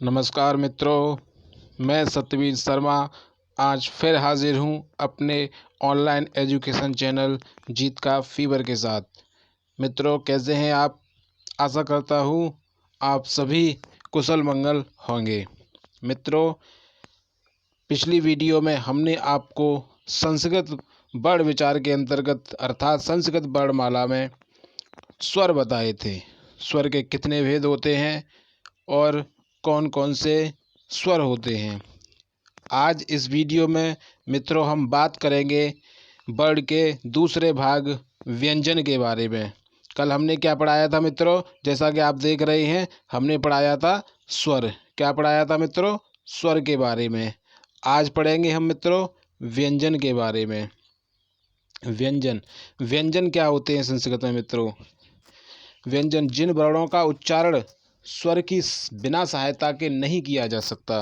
नमस्कार मित्रों, मैं सत्यवीर शर्मा आज फिर हाजिर हूं अपने ऑनलाइन एजुकेशन चैनल जीत का फीवर के साथ। मित्रों, कैसे हैं आप? आशा करता हूं आप सभी कुशल मंगल होंगे। मित्रों, पिछली वीडियो में हमने आपको संस्कृत वर्ण विचार के अंतर्गत अर्थात संस्कृत वर्णमाला में स्वर बताए थे। स्वर के कितने भेद होते हैं और कौन कौन से स्वर होते हैं। आज इस वीडियो में मित्रों हम बात करेंगे वर्ण के दूसरे भाग व्यंजन के बारे में। कल हमने क्या पढ़ाया था मित्रों? जैसा कि आप देख रहे हैं, हमने पढ़ाया था स्वर। क्या पढ़ाया था मित्रों? स्वर के बारे में। आज पढ़ेंगे हम मित्रों व्यंजन के बारे में। व्यंजन व्यंजन क्या होते हैं संस्कृत में मित्रों? व्यंजन जिन वर्णों का उच्चारण स्वर की बिना सहायता के नहीं किया जा सकता,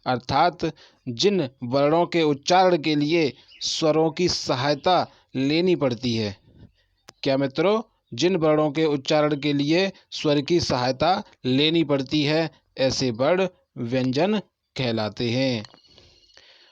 अर्थात जिन वर्णों के उच्चारण के लिए स्वरों की सहायता लेनी पड़ती है। क्या मित्रों? जिन वर्णों के उच्चारण के लिए स्वर की सहायता लेनी पड़ती है, ऐसे वर्ण व्यंजन कहलाते हैं।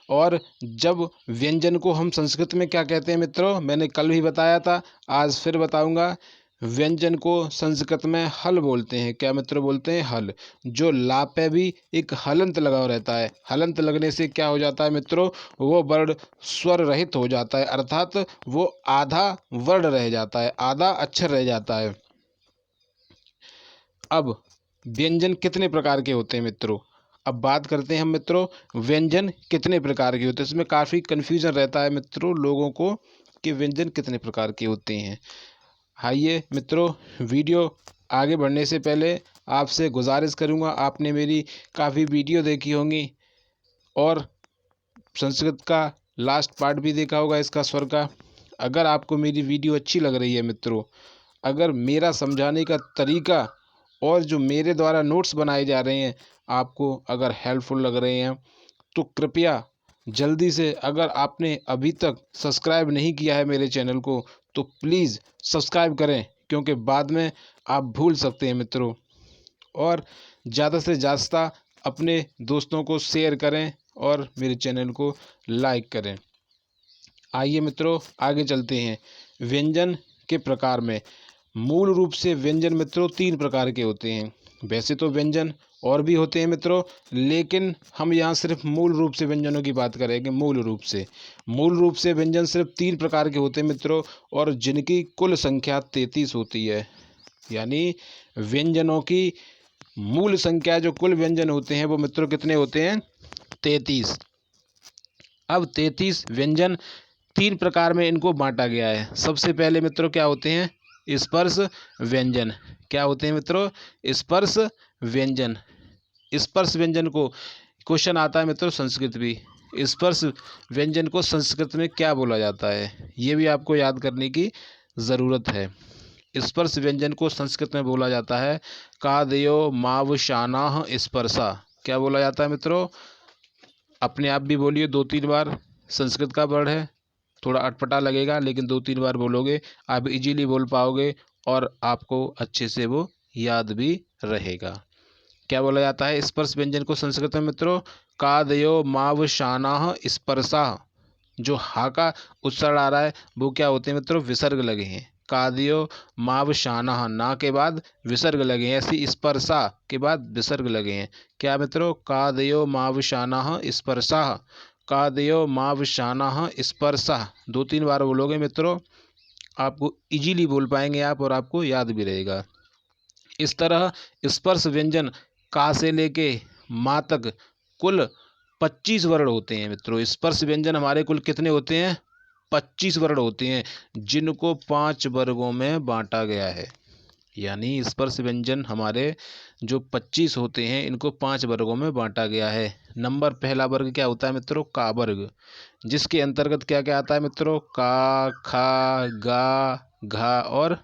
और जब व्यंजन को हम संस्कृत में क्या कहते हैं मित्रों? मैंने कल भी बताया था, आज फिर बताऊंगा। व्यंजन को संस्कृत में हल बोलते हैं। क्या मित्रों बोलते हैं? हल। जो ला पे भी एक हलंत लगा रहता है। हलंत लगने से क्या हो जाता है मित्रों? वो वर्ण स्वर रहित हो जाता है, अर्थात वो आधा वर्ण रह जाता है, आधा अक्षर रह जाता है। अब व्यंजन कितने प्रकार के होते हैं मित्रों? अब बात करते हैं हम मित्रों व्यंजन कितने प्रकार के होते हैं। इसमें काफ़ी कन्फ्यूजन रहता है मित्रों लोगों को कि व्यंजन कितने प्रकार के होते हैं। आइए मित्रों, वीडियो आगे बढ़ने से पहले आपसे गुजारिश करूंगा, आपने मेरी काफ़ी वीडियो देखी होंगी और संस्कृत का लास्ट पार्ट भी देखा होगा इसका स्वर का। अगर आपको मेरी वीडियो अच्छी लग रही है मित्रों, अगर मेरा समझाने का तरीका और जो मेरे द्वारा नोट्स बनाए जा रहे हैं आपको अगर हेल्पफुल लग रहे हैं, तो कृपया जल्दी से, अगर आपने अभी तक सब्सक्राइब नहीं किया है मेरे चैनल को, तो प्लीज़ सब्सक्राइब करें, क्योंकि बाद में आप भूल सकते हैं मित्रों। और ज़्यादा से ज़्यादा अपने दोस्तों को शेयर करें और मेरे चैनल को लाइक करें। आइए मित्रों आगे चलते हैं व्यंजन के प्रकार में। मूल रूप से व्यंजन मित्रों 3 प्रकार के होते हैं। वैसे तो व्यंजन और भी होते हैं मित्रों, लेकिन हम यहाँ सिर्फ मूल रूप से व्यंजनों की बात करेंगे। मूल रूप से व्यंजन सिर्फ 3 प्रकार के होते हैं मित्रों, और जिनकी कुल संख्या 33 होती है। यानी व्यंजनों की मूल संख्या जो कुल व्यंजन होते हैं वो मित्रों कितने होते हैं? 33। अब 33 व्यंजन 3 प्रकार में इनको बांटा गया है। सबसे पहले मित्रों क्या होते हैं? स्पर्श व्यंजन। क्या होते हैं मित्रों? स्पर्श व्यंजन। स्पर्श व्यंजन को क्वेश्चन आता है मित्रों संस्कृत भी। स्पर्श व्यंजन को संस्कृत में क्या बोला जाता है, ये भी आपको याद करने की ज़रूरत है। स्पर्श व्यंजन को संस्कृत में बोला जाता है कादयो मावशानाह स्पर्शा। क्या बोला जाता है मित्रों? अपने आप भी बोलिए 2-3 बार। संस्कृत का वर्ड है, थोड़ा अटपटा लगेगा, लेकिन 2-3 बार बोलोगे आप इजीली बोल पाओगे और आपको अच्छे से वो याद भी रहेगा। क्या बोला जाता है स्पर्श व्यंजन को संस्कृत में मित्रों? कादयो मावशानाह स्पर्शा। जो हा का उच्चारण आ रहा है वो क्या होते हैं मित्रों? विसर्ग लगे हैं। कादयो मावशानाह, ना के बाद विसर्ग लगे हैं, ऐसी स्पर्शा के बाद विसर्ग लगे हैं। क्या मित्रों? कादयो मावशानाह स्पर्शा। कादयो मावशानाह स्पर्शा 2-3 बार बोलोगे मित्रों, आपको इजीली बोल पाएंगे आप और आपको याद भी रहेगा। इस तरह स्पर्श व्यंजन का से लेके माँ तक कुल 25 वर्ण होते हैं मित्रों। स्पर्श व्यंजन हमारे कुल कितने होते हैं? 25 वर्ण होते हैं, जिनको 5 वर्गों में बांटा गया है। यानी स्पर्श व्यंजन हमारे जो 25 होते हैं, इनको 5 वर्गों में बांटा गया है। नंबर पहला वर्ग क्या होता है मित्रों? का वर्ग, जिसके अंतर्गत क्या क्या आता है मित्रों? का, खा, गा, घा और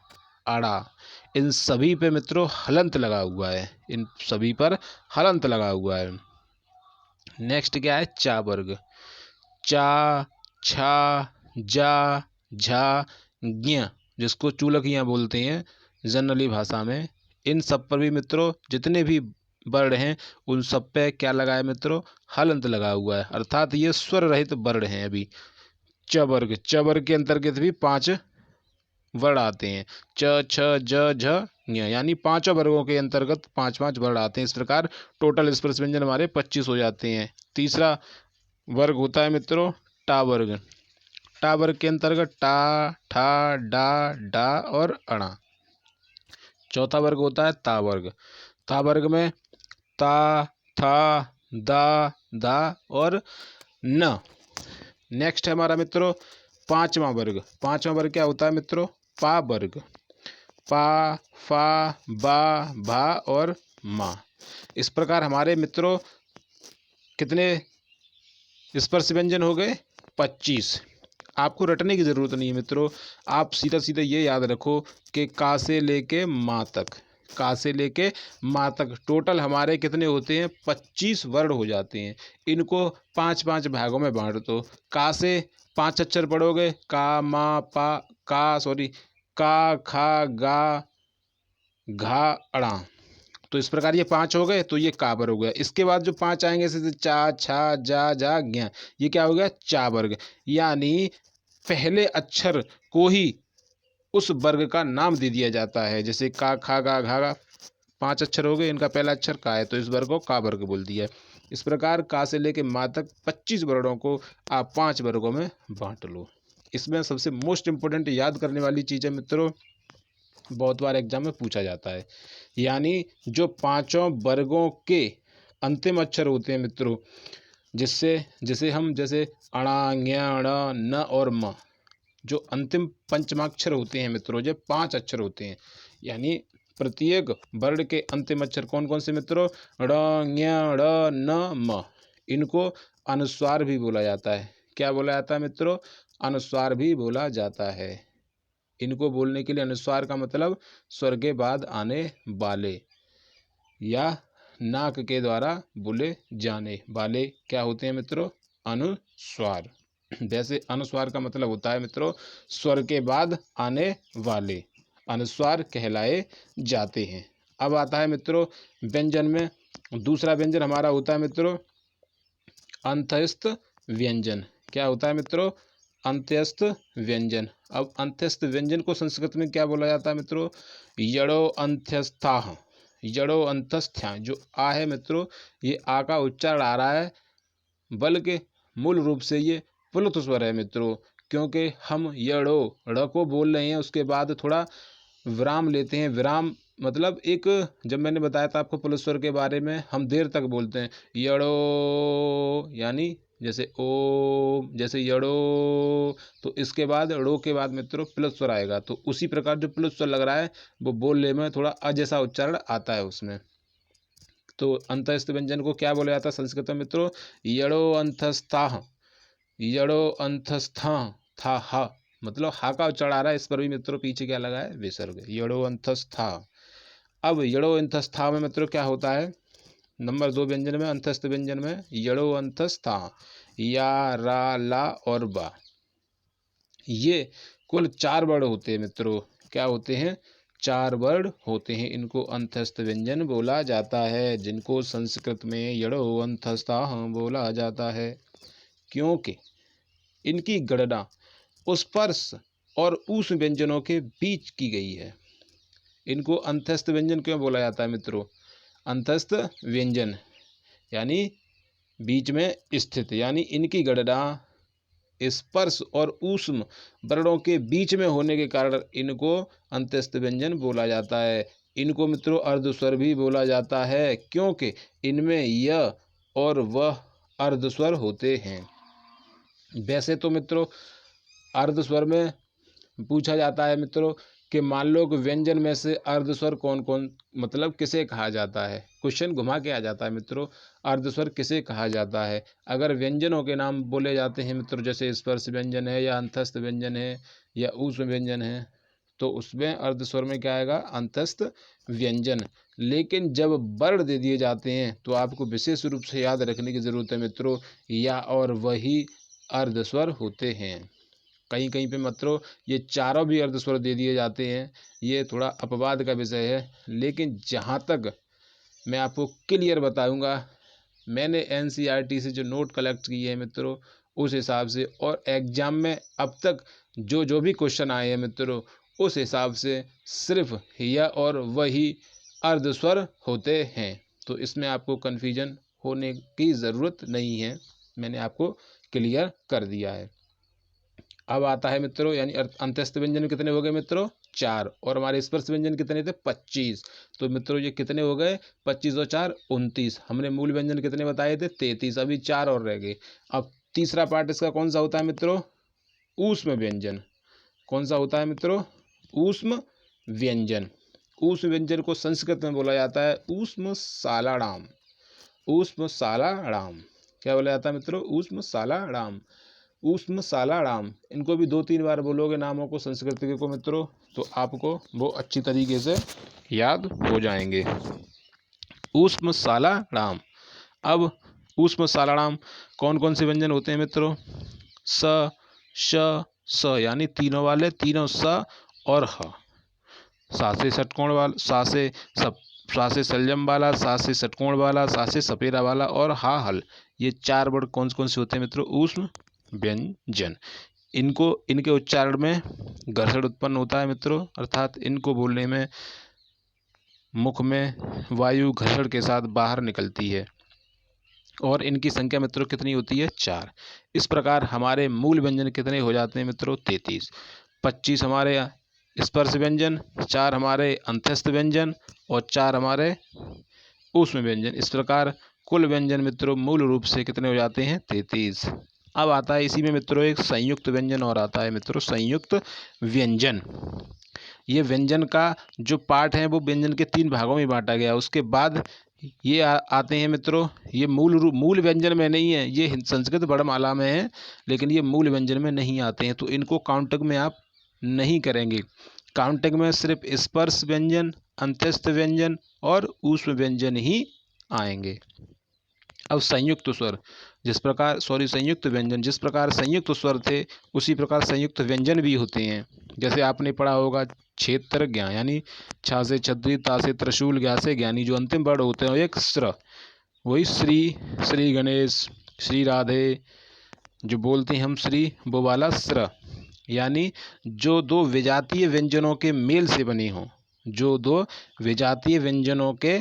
आड़ा। इन सभी पे मित्रों हलंत लगा हुआ है। इन सभी पर हलंत लगा हुआ है। नेक्स्ट क्या है? चा वर्ग। चा, छा, जा, झा, ज्ञ, जिसको चूलकियाँ बोलते हैं जनरली भाषा में। इन सब पर भी मित्रों जितने भी वर्ण हैं उन सब पे क्या लगा है मित्रों, हलंत लगा हुआ है, अर्थात ये स्वर रहित वर्ण हैं। अभी च वर्ग, च वर्ग के अंतर्गत भी 5 वर्ण आते हैं, च छ ज झ ञ, यानी पांचों वर्गों के अंतर्गत 5 5 वर्ण आते हैं। इस प्रकार टोटल स्पर्श व्यंजन हमारे 25 हो जाते हैं। तीसरा वर्ग होता है मित्रों टा वर्ग। टा वर्ग के अंतर्गत टा, ठा, डा, डा और अणा। चौथा वर्ग होता है ता वर्ग। ता वर्ग में ता, था, दा, दा और न। नेक्स्ट है हमारा मित्रों पांचवा वर्ग। पांचवा वर्ग क्या होता है मित्रों, पा वर्ग। पा, फा, बा, भा और मा। इस प्रकार हमारे मित्रों कितने स्पर्श व्यंजन हो गए, 25। आपको रटने की ज़रूरत नहीं है मित्रों, आप सीधा सीधा ये याद रखो कि का से लेके माँ तक, का से लेके माँ तक टोटल हमारे कितने होते हैं, 25 वर्ण हो जाते हैं। इनको 5 5 भागों में बांट दो। का से 5 अक्षर पढ़ोगे, का, मा, पा, का सॉरी का, खा, गा, घा, अड़ा। तो इस प्रकार ये 5 हो गए, तो ये का वर्ग हो गया। इसके बाद जो 5 आएंगे जैसे चा, छा, जा, जा, ज्ञ, ये क्या हो गया, चा वर्ग। यानी पहले अक्षर को ही उस वर्ग का नाम दे दिया जाता है। जैसे का, खा, गा, घा, गा 5 अक्षर हो गए, इनका पहला अक्षर का है, तो इस वर्ग को का वर्ग बोल दिया। इस प्रकार का से लेके माँ तक 25 वर्णों को आप 5 वर्गों में बांट लो। इसमें सबसे मोस्ट इंपोर्टेंट याद करने वाली चीज़ है मित्रों, बहुत बार एग्जाम में पूछा जाता है, यानी जो पांचों वर्गों के अंतिम अक्षर होते हैं मित्रों, जिससे जैसे हम जैसे अणा, ञ, ण, न और म, जो अंतिम पंचमाक्षर होते हैं मित्रों, जो 5 अक्षर होते हैं, यानी प्रत्येक वर्ण के अंतिम अक्षर कौन कौन से मित्रों, ण, ञ, ण, न, म, इनको अनुस्वार भी बोला जाता है। क्या बोला जाता है मित्रों, अनुस्वार भी बोला जाता है। इनको बोलने के लिए अनुस्वार का मतलब स्वर के बाद आने वाले या नाक के द्वारा बोले जाने वाले क्या होते हैं मित्रों, अनुस्वार। वैसे अनुस्वार का मतलब होता है मित्रों स्वर के बाद आने वाले, अनुस्वार कहलाए जाते हैं। अब आता है मित्रों व्यंजन में दूसरा व्यंजन हमारा होता है मित्रों अंतस्थ व्यंजन। क्या होता है मित्रों, अंत्यस्थ व्यंजन। अब अंत्यस्थ व्यंजन को संस्कृत में क्या बोला जाता है मित्रों, यड़ो अंत्यस्थाः। यड़ो अंतस्थ्या, जो आ है मित्रों, ये आ का उच्चारण आ रहा है, बल्कि मूल रूप से ये प्लुत स्वर है मित्रों, क्योंकि हम यड़ो ड़ को बोल रहे हैं, उसके बाद थोड़ा विराम लेते हैं। विराम मतलब एक, जब मैंने बताया था आपको प्लुत स्वर के बारे में, हम देर तक बोलते हैं यड़ो, यानी जैसे ओ, जैसे यड़ो, तो इसके बाद ड़ो के बाद मित्रों प्लुत स्वर आएगा, तो उसी प्रकार जो प्लुत स्वर लग रहा है वो बोलने में थोड़ा अ जैसा उच्चारण आता है उसमें। तो अंतस्थ व्यंजन को क्या बोला जाता है संस्कृत में मित्रों, यड़ो अंतस्थाः। यड़ो अंतस्था था हा, मतलब हा का उच्चारण आ रहा है, इस पर भी मित्रों पीछे क्या लगा है, विसर्ग, यड़ो अंतस्था। अब यड़ो अंतस्था में मित्रों क्या होता है, नंबर 2 व्यंजन में अंतस्थ व्यंजन में यड़ो अंतस्था, या, रा, ला और बा, ये कुल 4 वर्ण होते हैं मित्रों। क्या होते हैं, 4 वर्ण होते हैं। इनको अंतस्थ व्यंजन बोला जाता है, जिनको संस्कृत में यड़ो अंतस्था बोला जाता है, क्योंकि इनकी गणना स्पर्श और ऊष् व्यंजनों के बीच की गई है। इनको अंतस्थ व्यंजन क्यों बोला जाता है मित्रों, अंतस्थ व्यंजन यानी बीच में स्थित, यानी इनकी गणना स्पर्श और ऊष्म वर्णों के बीच में होने के कारण इनको अंतस्थ व्यंजन बोला जाता है। इनको मित्रों अर्धस्वर भी बोला जाता है, क्योंकि इनमें य और वह अर्धस्वर होते हैं। वैसे तो मित्रों अर्धस्वर में पूछा जाता है मित्रों कि मान लो कि व्यंजन में से अर्धस्वर कौन कौन, मतलब किसे कहा जाता है, क्वेश्चन घुमा के आ जाता है मित्रों, अर्धस्वर किसे कहा जाता है। अगर व्यंजनों के नाम बोले जाते हैं मित्रों, जैसे स्पर्श व्यंजन है या अंतस्थ व्यंजन है या ऊष्म व्यंजन है, तो उसमें अर्धस्वर में क्या आएगा, अंतस्थ व्यंजन। लेकिन जब वर्ण दे दिए जाते हैं तो आपको विशेष रूप से याद रखने की जरूरत है मित्रों, या और वही अर्धस्वर होते हैं। कहीं कहीं पे मित्रों ये चारों भी अर्धस्वर दे दिए जाते हैं, ये थोड़ा अपवाद का विषय है। लेकिन जहाँ तक मैं आपको क्लियर बताऊंगा। मैंने एनसीईआरटी से जो नोट कलेक्ट किए हैं मित्रों, उस हिसाब से, और एग्जाम में अब तक जो जो भी क्वेश्चन आए हैं मित्रों, उस हिसाब से सिर्फ या और वही अर्धस्वर होते हैं। तो इसमें आपको कन्फ्यूजन होने की ज़रूरत नहीं है, मैंने आपको क्लियर कर दिया है। अब आता है मित्रों, यानी अंत्यस्थ व्यंजन कितने हो गए मित्रों? 4। और हमारे स्पर्श व्यंजन कितने थे? 25। तो मित्रों ये कितने हो गए? 25 और 4 29। हमने मूल व्यंजन कितने बताए थे? 33। अभी 4 और रह गए। अब तीसरा पार्ट इसका कौन सा होता है मित्रों? ऊष्म व्यंजन। कौन सा होता है मित्रों? ऊष्म व्यंजन। ऊष्म व्यंजन को संस्कृत में बोला जाता है ऊष्म सालाड़ाम। ऊष्म सालाड़ाम क्या बोला जाता है मित्रों? ऊष्म सालाड़ाम। ऊष्म सालाड़ाम, इनको भी 2-3 बार बोलोगे नामों को संस्कृत के को मित्रों, तो आपको वो अच्छी तरीके से याद हो जाएंगे। ऊष्म सालाड़ाम। अब ऊष्म सालाड़ाम कौन कौन से व्यंजन होते हैं मित्रों? स, श, स, यानी तीनों वाले, तीनों स और ह। सा से षटकोण वाला, सा से संयम वाला, सा से षटकोण वाला, सा से सपेरा वाला और हा हल। ये 4 वर्ड कौन कौन से होते हैं मित्रों? ऊष्म व्यंजन। इनको, इनके उच्चारण में घर्षण उत्पन्न होता है मित्रों, अर्थात इनको बोलने में मुख में वायु घर्षण के साथ बाहर निकलती है। और इनकी संख्या मित्रों कितनी होती है? 4। इस प्रकार हमारे मूल व्यंजन कितने हो जाते हैं मित्रों? 33। 25 हमारे स्पर्श व्यंजन, 4 हमारे अंत्यस्थ व्यंजन और 4 हमारे ऊष्म व्यंजन। इस प्रकार कुल व्यंजन मित्रों मूल रूप से कितने हो जाते हैं? 33। अब आता है इसी में मित्रों एक संयुक्त व्यंजन और आता है मित्रों संयुक्त व्यंजन। ये व्यंजन का जो पार्ट है वो व्यंजन के 3 भागों में बांटा गया। उसके बाद ये आते हैं मित्रों, ये मूल व्यंजन में नहीं है, ये संस्कृत वर्णमाला में है, लेकिन ये मूल व्यंजन में नहीं आते हैं, तो इनको काउंटिंग में आप नहीं करेंगे। काउंटिंग में सिर्फ स्पर्श व्यंजन, अंत्यस्थ व्यंजन और ऊष्म व्यंजन ही आएंगे। अब संयुक्त स्वर, संयुक्त व्यंजन, जिस प्रकार संयुक्त स्वर थे उसी प्रकार संयुक्त व्यंजन भी होते हैं। जैसे आपने पढ़ा होगा क्षेत्र ज्ञा, यानी छा से छतरी, ता से त्रिशूल, ज्ञा से ज्ञानी, जो अंतिम वर्ड होते हैं एक स्र, वही श्री, श्री गणेश, श्री राधे, जो बोलते हैं हम श्री, वो वाला स्र। यानी जो 2 विजातीय व्यंजनों के मेल से बने हों, जो 2 विजातीय व्यंजनों के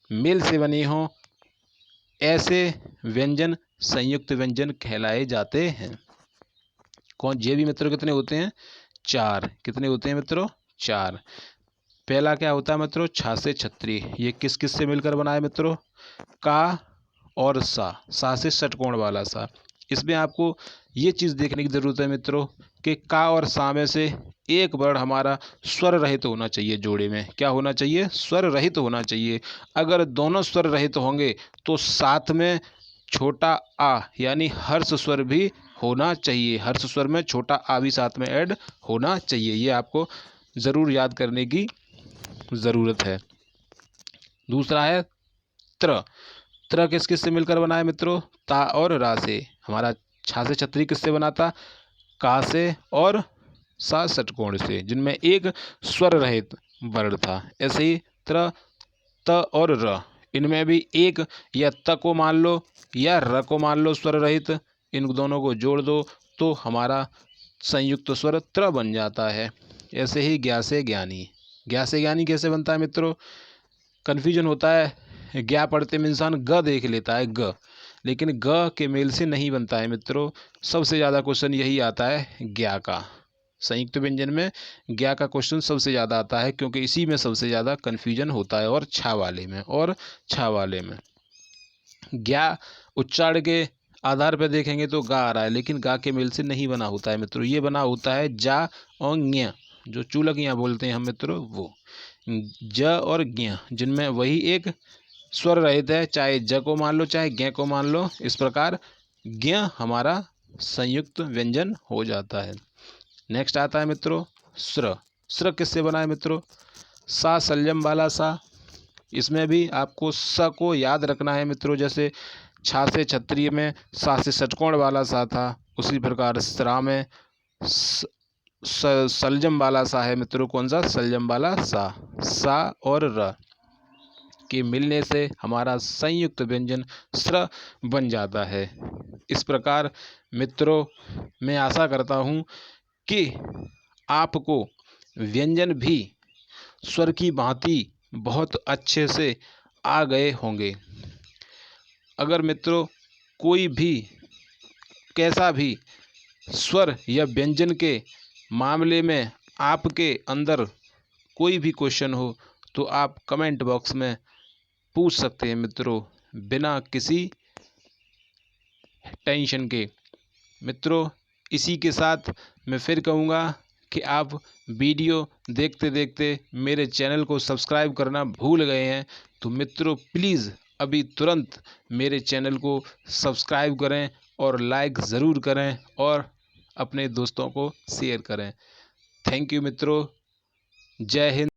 मेल से बने हों, ऐसे व्यंजन संयुक्त व्यंजन कहलाए जाते हैं। कौन? ये भी मित्रों कितने होते हैं? 4। कितने होते हैं मित्रों? 4। पहला क्या होता है मित्रों? छा से छतरी। ये किस किस से मिलकर बना है मित्रों? का और सा से षटकोण वाला सा। इसमें आपको ये चीज़ देखने की ज़रूरत है मित्रों कि का और सा में से एक वर्ड हमारा स्वर रहित होना चाहिए। जोड़े में क्या होना चाहिए? स्वर रहित होना चाहिए। अगर दोनों स्वर रहित होंगे तो साथ में छोटा आ यानी हर्ष स्वर भी होना चाहिए। हर्ष स्वर में छोटा आ भी साथ में ऐड होना चाहिए। ये आपको ज़रूर याद करने की ज़रूरत है। दूसरा है त्र। त्र किस किस से मिलकर बना है मित्रों? ता और रा से। हमारा छा से छतरी किससे बना था? का से और सा षटकोण से, जिनमें एक स्वर रहित वर्ण था। ऐसे ही त्र, त और र, इनमें भी एक या त को मान लो या र को मान लो स्वर रहित, इन दोनों को जोड़ दो तो हमारा संयुक्त स्वर त्र बन जाता है। ऐसे ही ज्ञा से ज्ञानी। ज्ञा से ज्ञानी कैसे बनता है मित्रों? कन्फ्यूजन होता है, ज्ञा पढ़ते में इंसान ग देख लेता है, ग, लेकिन ग के मेल से नहीं बनता है मित्रों। सबसे ज़्यादा क्वेश्चन यही आता है ज्ञा का। संयुक्त व्यंजन में ज्ञा का क्वेश्चन सबसे ज़्यादा आता है, क्योंकि इसी में सबसे ज़्यादा कन्फ्यूजन होता है, और छा वाले में ज्ञा उच्चारण के आधार पर देखेंगे तो गा आ रहा है, लेकिन गा के मेल से नहीं बना होता है मित्रों। ये बना होता है जा और ज्ञ, जो चूलकियाँ बोलते हैं हम मित्रों, वो ज और ज्ञ, जिनमें वही एक स्वर रहित है, चाहे ज को मान लो चाहे ज्ञ को मान लो। इस प्रकार ज्ञ हमारा संयुक्त व्यंजन हो जाता है। नेक्स्ट आता है मित्रों स्र। स्र किससे बना है मित्रों? सा संयम वाला सा। इसमें भी आपको स को याद रखना है मित्रों। जैसे छा से क्षत्रिय में सा से षटकोण वाला सा था, उसी प्रकार स्रा में सलजम वाला सा है मित्रों। कौन सा? सलजम वाला सा। सा और र। के मिलने से हमारा संयुक्त व्यंजन स्र बन जाता है। इस प्रकार मित्रों, मैं आशा करता हूँ कि आपको व्यंजन भी स्वर की भांति बहुत अच्छे से आ गए होंगे। अगर मित्रों कोई भी कैसा भी स्वर या व्यंजन के मामले में आपके अंदर कोई भी क्वेश्चन हो तो आप कमेंट बॉक्स में पूछ सकते हैं मित्रों, बिना किसी टेंशन के। मित्रों, इसी के साथ मैं फिर कहूँगा कि आप वीडियो देखते देखते मेरे चैनल को सब्सक्राइब करना भूल गए हैं तो मित्रों प्लीज़ अभी तुरंत मेरे चैनल को सब्सक्राइब करें और लाइक ज़रूर करें और अपने दोस्तों को शेयर करें। थैंक यू मित्रों। जय हिंद।